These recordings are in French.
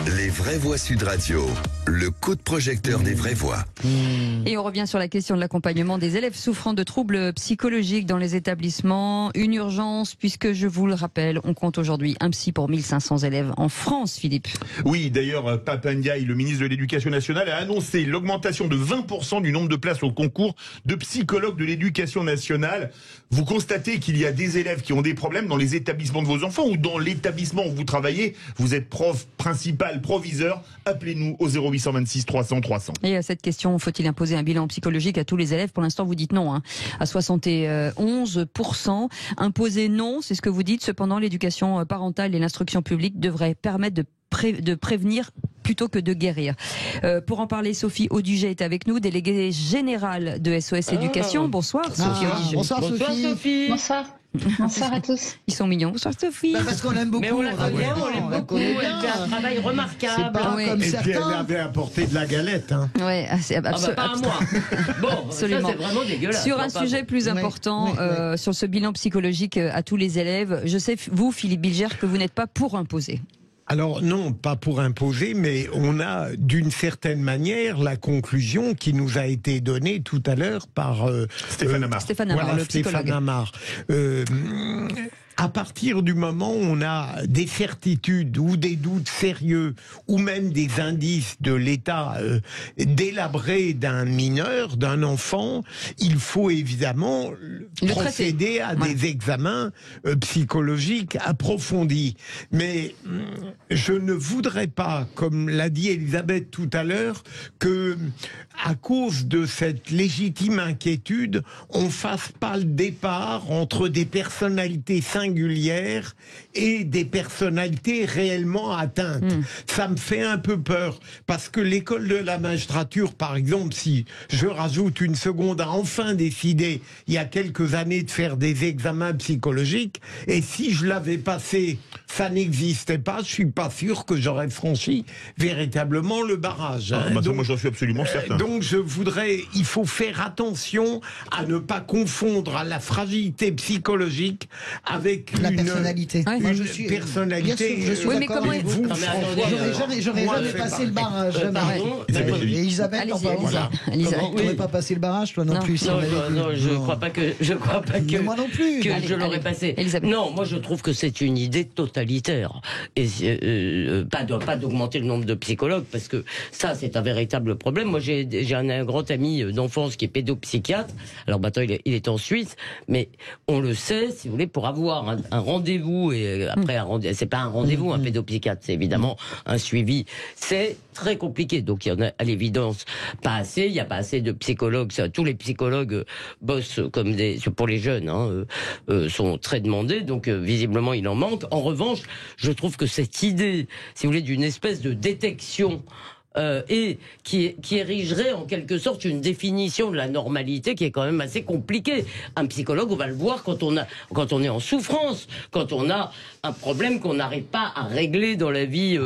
Les vraies voix Sud Radio, le coup de projecteur des vraies voix. Et on revient sur la question de l'accompagnement des élèves souffrant de troubles psychologiques dans les établissements. Une urgence, puisque je vous le rappelle, on compte aujourd'hui un psy pour 1500 élèves en France, Philippe. Oui, d'ailleurs, Pape Ndiaye, le ministre de l'Éducation nationale, a annoncé l'augmentation de 20% du nombre de places au concours de psychologues de l'Éducation nationale. Vous constatez qu'il y a des élèves qui ont des problèmes dans les établissements de vos enfants ou dans l'établissement où vous travaillez. Vous êtes prof principal, proviseur. Appelez-nous au 0826 300 300. Et à cette question, faut-il imposer un bilan psychologique à tous les élèves? Pour l'instant, vous dites non, hein, à 71%. Imposer non, c'est ce que vous dites. Cependant, l'éducation parentale et l'instruction publique devraient permettre de prévenir plutôt que de guérir. Pour en parler, Sophie Audugé est avec nous, déléguée générale de SOS Éducation. Bonsoir, Sophie Audugé. Bonsoir, Sophie. Bonsoir. Bonsoir à tous. Ils sont mignons. Bonsoir, Sophie. Parce qu'on l'aime beaucoup. Mais on la connaît, on l'aime beaucoup. Elle fait un travail remarquable. C'est pas Ouais. comme Et puis elle certains. avait apporté de la galette. Hein. Ouais, c'est Pas à moi. Bon, Absolument. ça c'est vraiment dégueulasse. Sur un Non, pas sujet bon. plus Oui, important, oui. sur ce bilan psychologique à tous les élèves, je sais, vous, Philippe Bilger, que vous n'êtes pas pour imposer. Alors non, pas pour imposer, mais on a d'une certaine manière la conclusion qui nous a été donnée tout à l'heure par Stéphane Amar. Stéphane Amar, le psychologue. Stéphane Amar. À partir du moment où on a des certitudes ou des doutes sérieux ou même des indices de l'état délabré d'un mineur, d'un enfant, il faut évidemment procéder à des examens psychologiques approfondis. Mais je ne voudrais pas, comme l'a dit Elisabeth tout à l'heure, que à cause de cette légitime inquiétude, on fasse pas le départ entre des personnalités singulières et des personnalités réellement atteintes. Ça me fait un peu peur, parce que l'école de la magistrature, par exemple, si je rajoute une seconde, a enfin décidé, il y a quelques années, de faire des examens psychologiques, et si je l'avais passé, ça n'existait pas, je suis pas sûr que j'aurais franchi véritablement le barrage. Moi, j'en suis absolument certain. Donc il faut faire attention à ne pas confondre la fragilité psychologique avec La une personnalité. Ouais. Moi, personnalité. Bien sûr, je suis Oui, mais d'accord comment avec est- vous. Non, mais attendez, J'aurais moi, jamais fais passé pas. le barrage. Jamais. Pardon. Isabelle, Et Isabelle, Allez-y, non, pas Elisa. Elisa. Comment- Tu n'aurais Oui. pas passé le barrage, toi non, Non. plus. si Non, on avait vu. non, je Non. crois pas que. Mais moi non plus. Que Allez, je l'aurais allez. passé. Elisabeth. Non, moi je trouve que c'est une idée totalitaire. Et pas d'augmenter le nombre de psychologues, parce que ça c'est un véritable problème. Moi j'ai un grand ami d'enfance qui est pédopsychiatre. Alors maintenant il est en Suisse, mais on le sait, si vous voulez, pour avoir un rendez-vous, et après c'est pas un rendez-vous, un pédopsychiatre, c'est évidemment un suivi. C'est très compliqué. Donc il y en a à l'évidence pas assez. Il n'y a pas assez de psychologues. Tous les psychologues bossent comme pour les jeunes, sont très demandés. Donc visiblement il en manque. En revanche, je trouve que cette idée, si vous voulez, d'une espèce de détection et qui érigerait en quelque sorte une définition de la normalité qui est quand même assez compliquée. Un psychologue, on va le voir quand on est en souffrance, quand on a un problème qu'on n'arrive pas à régler dans la vie,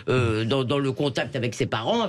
dans le contact avec ses parents,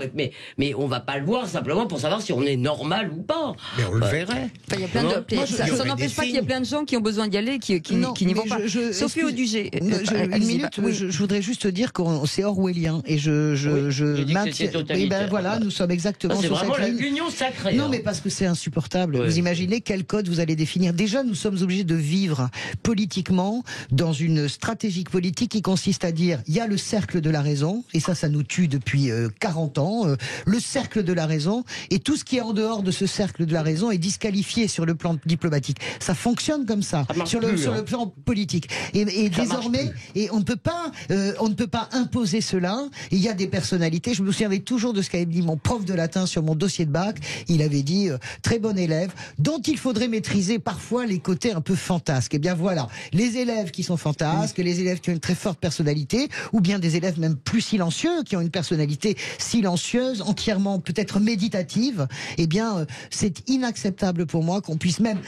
mais on va pas le voir simplement pour savoir si on est normal ou pas. Mais on le verrait. Enfin, il y a plein de, Moi, ça il y aurait n'empêche des pas qu'il y a signes. plein de gens qui ont besoin d'y aller, qui Non, n'y vont mais pas. Sophie excuse- Audugé. Une allez-y, minute, oui. je voudrais juste dire que c'est orwellien et je j'ai dit que c'était totalitaire. Eh ben voilà, nous sommes exactement C'est sur vraiment cette la ligne. union sacrée. Non, hein. mais parce que c'est insupportable. Ouais. Vous imaginez quel code vous allez définir. Déjà, nous sommes obligés de vivre politiquement dans une stratégie politique qui consiste à dire il y a le cercle de la raison, et ça nous tue depuis 40 ans. Le cercle de la raison, et tout ce qui est en dehors de ce cercle de la raison est disqualifié sur le plan diplomatique. Ça fonctionne comme ça, Ça marche sur plus, le hein. plan politique. Et Ça désormais, marche et on ne peut pas imposer cela. Il y a des personnalités. Je me souviens toujours de ce qu'avait dit mon prof de latin sur mon dossier de bac. Il avait dit très bon élève, dont il faudrait maîtriser parfois les côtés un peu fantasques. Et bien voilà, les élèves qui sont fantasques, les élèves qui ont une très forte personnalité, ou bien des élèves même plus silencieux, qui ont une personnalité silencieuse, entièrement peut-être méditative. Eh bien, c'est inacceptable pour moi qu'on puisse même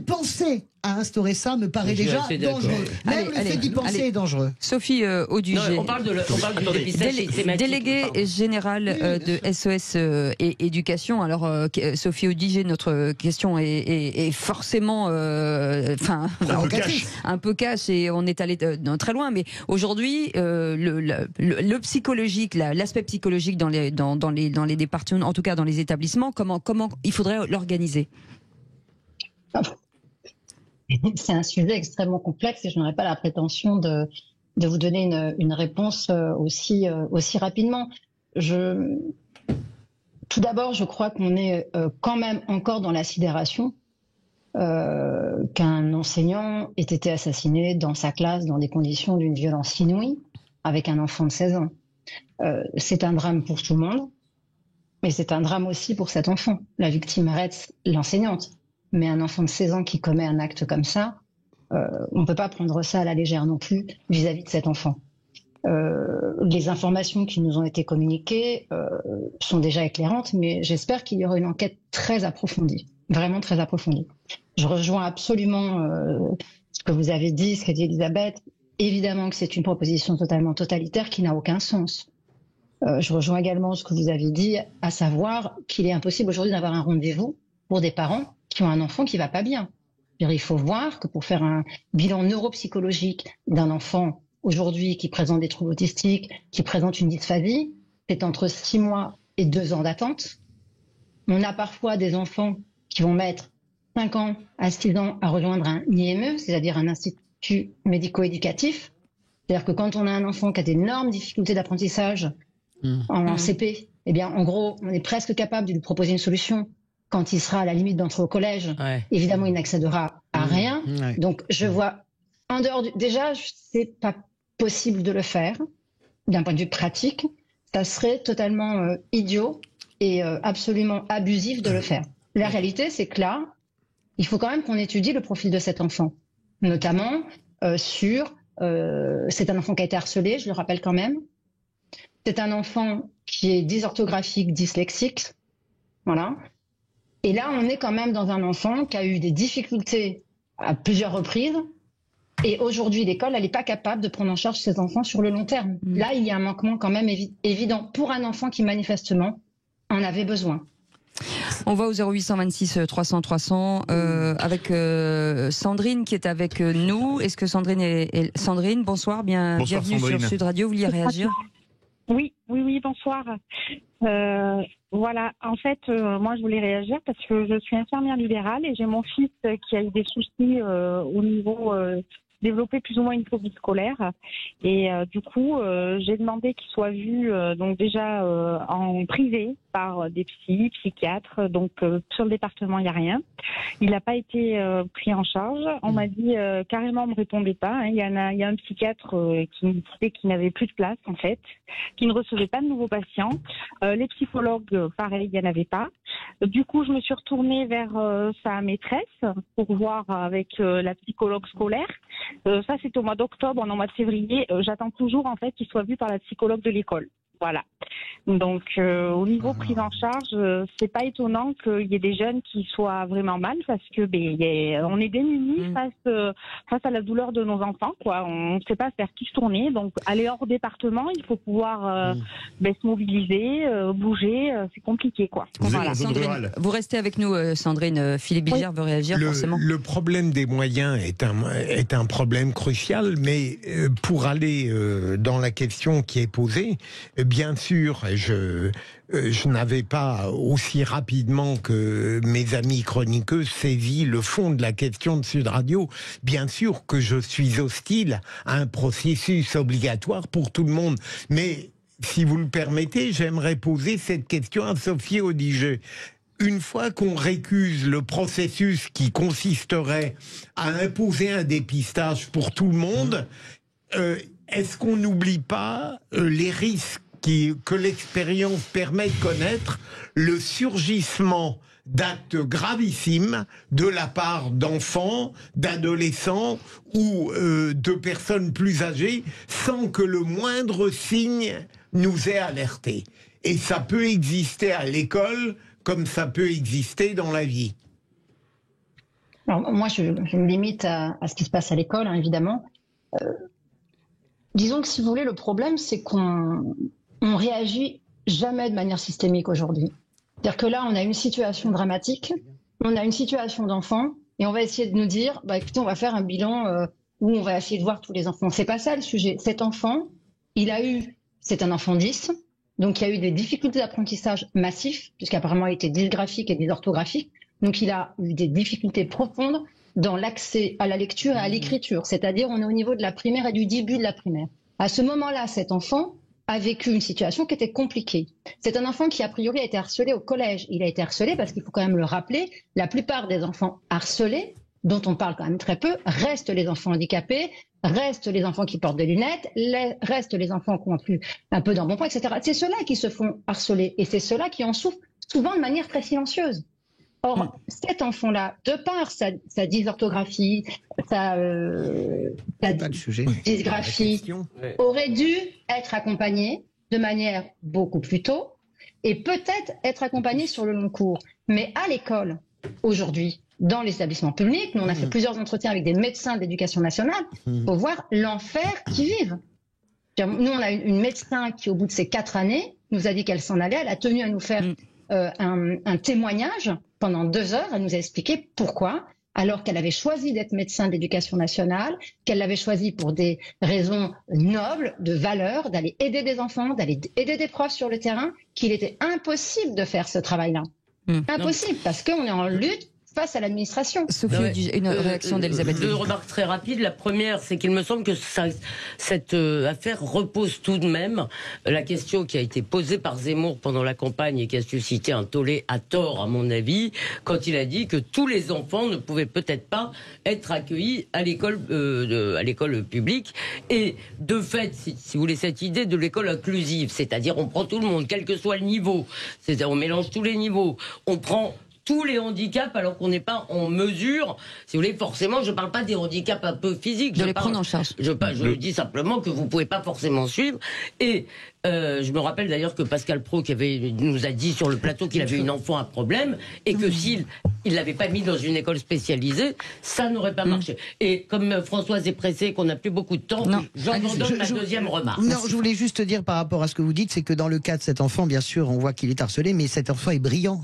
penser à instaurer ça me paraît Je suis déjà assez d'accord. dangereux. Même Allez, le allez, fait d'y penser allez. est dangereux. Sophie Audugé. Non, on parle du dépistage systématique. Déléguée Pardon. générale de SOS et Éducation. Alors, Sophie Audugé, notre question est forcément un peu cash et on est allé très loin. Mais aujourd'hui, le psychologique, l'aspect psychologique dans les départements, en tout cas dans les établissements, comment il faudrait l'organiser? C'est un sujet extrêmement complexe et je n'aurais pas la prétention de vous donner une réponse aussi rapidement. Tout d'abord, je crois qu'on est quand même encore dans la sidération qu'un enseignant ait été assassiné dans sa classe dans des conditions d'une violence inouïe avec un enfant de 16 ans. C'est un drame pour tout le monde, mais c'est un drame aussi pour cet enfant. La victime reste l'enseignante. Mais un enfant de 16 ans qui commet un acte comme ça, on ne peut pas prendre ça à la légère non plus vis-à-vis de cet enfant. Les informations qui nous ont été communiquées sont déjà éclairantes, mais j'espère qu'il y aura une enquête très approfondie, vraiment très approfondie. Je rejoins absolument ce que vous avez dit, ce qu'a dit Elisabeth. Évidemment que c'est une proposition totalement totalitaire qui n'a aucun sens. Je rejoins également ce que vous avez dit, à savoir qu'il est impossible aujourd'hui d'avoir un rendez-vous pour des parents qui ont un enfant qui va pas bien. Il faut voir que pour faire un bilan neuropsychologique d'un enfant aujourd'hui qui présente des troubles autistiques, qui présente une dysphasie, c'est entre 6 mois et 2 ans d'attente. On a parfois des enfants qui vont mettre 5 ans à 6 ans à rejoindre un IME, c'est-à-dire un institut médico-éducatif. C'est-à-dire que quand on a un enfant qui a d'énormes difficultés d'apprentissage en CP, eh bien, en gros, on est presque capable de lui proposer une solution. Quand il sera à la limite d'entrer au collège, évidemment, il n'accédera à rien. Donc, je vois, en dehors déjà, c'est pas possible de le faire d'un point de vue pratique. Ça serait totalement idiot et absolument abusif de le faire. La réalité, c'est que là, il faut quand même qu'on étudie le profil de cet enfant, notamment c'est un enfant qui a été harcelé, je le rappelle quand même. C'est un enfant qui est dysorthographique, dyslexique, voilà. Et là, on est quand même dans un enfant qui a eu des difficultés à plusieurs reprises. Et aujourd'hui, l'école, elle n'est pas capable de prendre en charge ses enfants sur le long terme. Là, il y a un manquement quand même évident pour un enfant qui, manifestement, en avait besoin. On va au 0826 300 300 avec Sandrine qui est avec nous. Est-ce que Sandrine, bonsoir, bienvenue Sandrine. sur Sud Radio, vous vouliez réagir? Oui, bonsoir. Voilà, en fait, moi je voulais réagir parce que je suis infirmière libérale et j'ai mon fils qui a eu des soucis au niveau développer plus ou moins une phobie scolaire et du coup j'ai demandé qu'il soit vu donc déjà en privé par des psychiatres, donc sur le département il n'y a rien. Il n'a pas été pris en charge. On m'a dit carrément on me répondait pas. Hein. Il y a un psychiatre qui me disait qu'il n'avait plus de place en fait, qui ne recevait pas de nouveaux patients. Les psychologues pareil, il n'y en avait pas. Du coup je me suis retournée vers sa maîtresse pour voir avec la psychologue scolaire. Ça c'était au mois d'octobre, en mois de février. J'attends toujours en fait qu'il soit vu par la psychologue de l'école. Voilà. Donc au niveau prise en charge, c'est pas étonnant qu'il y ait des jeunes qui soient vraiment mal parce que on est démunis face à la douleur de nos enfants, quoi. On ne sait pas vers qui se tourner. Donc aller hors département, il faut pouvoir se mobiliser, bouger. C'est compliqué, quoi. Voilà. Sandrine, vous restez avec nous, Sandrine. Philippe Bilger veut réagir forcément. Le problème des moyens est un problème crucial, mais pour aller dans la question qui est posée, bien sûr, je n'avais pas aussi rapidement que mes amis chroniqueux saisi le fond de la question de Sud Radio. Bien sûr que je suis hostile à un processus obligatoire pour tout le monde, mais si vous le permettez, j'aimerais poser cette question à Sophie Audugé. Une fois qu'on récuse le processus qui consisterait à imposer un dépistage pour tout le monde, est-ce qu'on n'oublie pas les risques que l'expérience permet de connaître, le surgissement d'actes gravissimes de la part d'enfants, d'adolescents ou de personnes plus âgées, sans que le moindre signe nous ait alertés. Et ça peut exister à l'école comme ça peut exister dans la vie. Alors, moi, je me limite à ce qui se passe à l'école, hein, évidemment. Disons que si vous voulez, le problème, c'est qu'on réagit jamais de manière systémique aujourd'hui. C'est-à-dire que là, on a une situation dramatique, on a une situation d'enfant, et on va essayer de nous dire, bah, écoutez, on va faire un bilan où on va essayer de voir tous les enfants. C'est pas ça le sujet. Cet enfant, c'est un enfant 10, donc il a eu des difficultés d'apprentissage massifs, puisqu'apparemment il était dysgraphique et dysorthographique. Donc il a eu des difficultés profondes dans l'accès à la lecture et à l'écriture. C'est-à-dire, on est au niveau de la primaire et du début de la primaire. À ce moment-là, cet enfant a vécu une situation qui était compliquée. C'est un enfant qui, a priori, a été harcelé au collège. Il a été harcelé parce qu'il faut quand même le rappeler, la plupart des enfants harcelés, dont on parle quand même très peu, restent les enfants handicapés, restent les enfants qui portent des lunettes, restent les enfants qui ont un peu d'embonpoint, etc. C'est ceux-là qui se font harceler et c'est ceux-là qui en souffrent souvent de manière très silencieuse. Or, cet enfant-là, de par sa dysorthographie, sa dysgraphie, aurait dû être accompagné de manière beaucoup plus tôt et peut-être être accompagné sur le long cours. Mais à l'école, aujourd'hui, dans les établissements publics, nous on a fait plusieurs entretiens avec des médecins d'éducation nationale pour voir l'enfer qu'ils vivent. Nous, on a une médecin qui, au bout de ces 4 années, nous a dit qu'elle s'en allait. Elle a tenu à nous faire un témoignage pendant 2 heures. Elle nous a expliqué pourquoi, alors qu'elle avait choisi d'être médecin d'éducation nationale, qu'elle l'avait choisi pour des raisons nobles, de valeur, d'aller aider des enfants, d'aller aider des profs sur le terrain, qu'il était impossible de faire ce travail-là. Impossible, parce qu'on est en lutte face à l'administration. Sophie, une réaction d'Elisabeth. 2 remarques très rapides. La première, c'est qu'il me semble que cette affaire repose tout de même la question qui a été posée par Zemmour pendant la campagne et qui a suscité un tollé à tort, à mon avis, quand il a dit que tous les enfants ne pouvaient peut-être pas être accueillis à l'école publique. Et de fait, si vous voulez, cette idée de l'école inclusive, c'est-à-dire on prend tout le monde, quel que soit le niveau, c'est-à-dire on mélange tous les niveaux, on prend tous les handicaps alors qu'on n'est pas en mesure, si vous voulez, forcément, je ne parle pas des handicaps un peu physiques. De les prendre en charge. Je dis simplement que vous ne pouvez pas forcément suivre. Et je me rappelle d'ailleurs que Pascal Praud nous a dit sur le plateau qu'il avait une enfant à problème et que s'il ne l'avait pas mis dans une école spécialisée, ça n'aurait pas marché. Et comme Françoise est pressée, qu'on n'a plus beaucoup de temps, j'abandonne ma deuxième remarque. Non, je voulais juste dire par rapport à ce que vous dites, c'est que dans le cas de cet enfant, bien sûr, on voit qu'il est harcelé, mais cet enfant est brillant.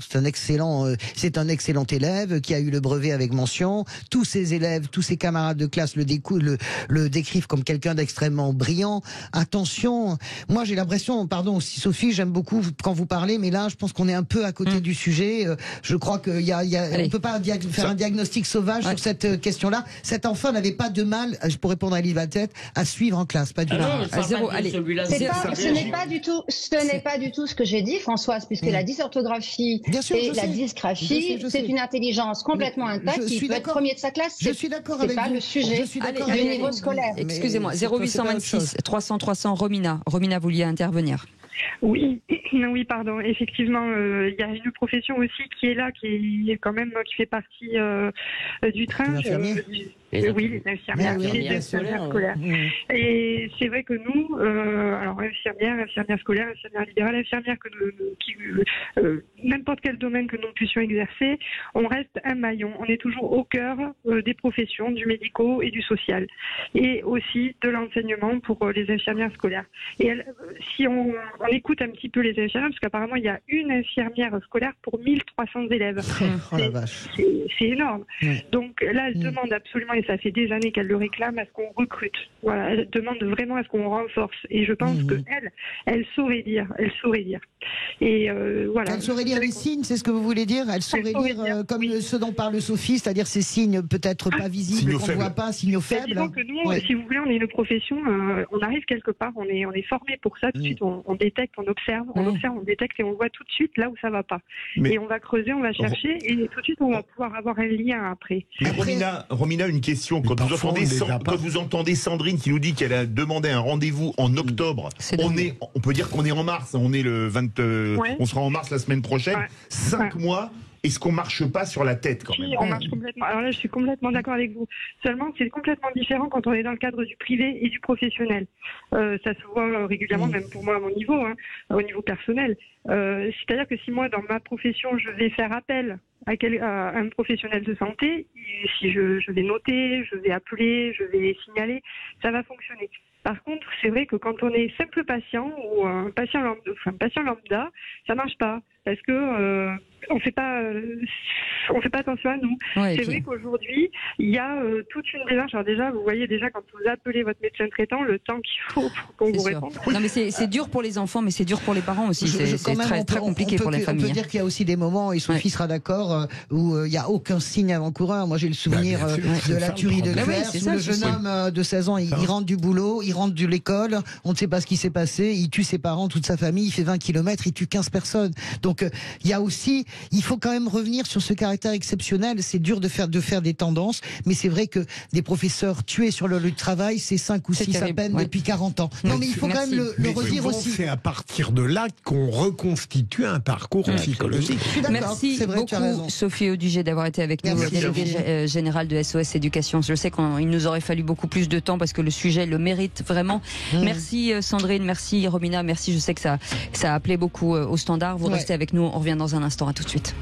C'est un excellent élève qui a eu le brevet avec mention. Tous ses élèves, tous ses camarades de classe le décrivent comme quelqu'un d'extrêmement brillant. Attention, moi j'ai l'impression, pardon aussi Sophie, j'aime beaucoup quand vous parlez, mais là je pense qu'on est un peu à côté du sujet. Je crois qu'on ne peut pas faire un diagnostic sauvage sur cette question-là. Cet enfant n'avait pas de mal, pour répondre à Elisabeth, à suivre en classe, pas du tout. Ce n'est pas du tout ce que j'ai dit, Françoise, puisque la dysorthographie et la dysgraphie, c'est une intelligence complètement intacte qui peut être premier de sa classe. Je suis d'accord avec vous. C'est pas le sujet du niveau scolaire. Excusez-moi, 0826 300 300 Romina. Romina, vous vouliez intervenir. Oui, pardon. Effectivement, il y a une profession aussi qui est là, qui fait partie du train. Oui, les infirmières, les infirmières scolaires. Et c'est vrai que nous, alors infirmières scolaires, infirmières libérales, infirmières n'importe quel domaine que nous puissions exercer, on reste un maillon. On est toujours au cœur des professions, du médico et du social, et aussi de l'enseignement pour les infirmières scolaires. Et si on écoute un petit peu les infirmières, parce qu'apparemment il y a une infirmière scolaire pour 1300 élèves. Oh la vache. C'est énorme. Donc là, elle demande absolument, et ça fait des années qu'elle le réclame, à ce qu'on recrute. Voilà, elle demande vraiment à ce qu'on renforce. Et je pense que elle saurait dire. Et voilà. Elle saurait lire les signes, c'est ce que vous voulez dire? Elle saurait lire comme ce dont parle Sophie, c'est-à-dire ces signes peut-être pas visibles, qu'on ne voit pas, signaux faibles. Disons que nous, si vous voulez, on est une profession, on arrive quelque part, on est formé pour ça. Tout de suite, on détecte, on observe, on détecte et on voit tout de suite là où ça va pas. Et on va creuser, on va chercher et tout de suite on va pouvoir avoir un lien après. Mais Romina, une question. Quand vous entendez Sandrine qui nous dit qu'elle a demandé un rendez-vous en octobre, on peut dire qu'on est en mars, on est le 20, on sera en mars la semaine prochaine. 5 mois. Est-ce qu'on marche pas sur la tête quand même? Si, on marche complètement. Alors là, je suis complètement d'accord avec vous. Seulement, c'est complètement différent quand on est dans le cadre du privé et du professionnel. Ça se voit régulièrement, même pour moi à mon niveau, au niveau personnel. C'est-à-dire que si moi, dans ma profession, je vais faire appel à un professionnel de santé, si je vais noter, je vais appeler, je vais signaler, ça va fonctionner. Par contre, c'est vrai que quand on est simple patient ou un patient lambda, ça marche pas parce que on fait pas attention à nous. Ouais, c'est vrai qu'aujourd'hui, il y a toute une démarche. Alors déjà, vous voyez déjà quand vous appelez votre médecin traitant, le temps qu'il faut pour qu'on vous réponde. Non, mais c'est dur pour les enfants, mais c'est dur pour les parents aussi. C'est très compliqué pour les familles. On peut dire qu'il y a aussi des moments, et Sophie sera d'accord, où il n'y a aucun signe avant-coureur. Moi, j'ai le souvenir de la tuerie de Claire, où le jeune homme de 16 ans, il rentre du boulot, il rentre de l'école, on ne sait pas ce qui s'est passé, il tue ses parents, toute sa famille, il fait 20 km, il tue 15 personnes. Donc, il y a aussi, il faut quand même revenir sur ce caractère exceptionnel. C'est dur de faire des tendances, mais c'est vrai que des professeurs tués sur leur lieu de travail, c'est 5 ou 6 à peine depuis 40 ans. Non, mais il faut quand même le redire aussi. C'est à partir de là qu'on reconstitue un parcours psychologique. Merci beaucoup, Sophie Audugé, d'avoir été avec nous, déléguée générale de SOS Éducation. Je sais qu'il nous aurait fallu beaucoup plus de temps parce que le sujet le mérite vraiment. Merci Sandrine, merci Romina, merci. Je sais que ça a appelé beaucoup au standard. Vous restez avec nous, on revient dans un instant. À tout de suite.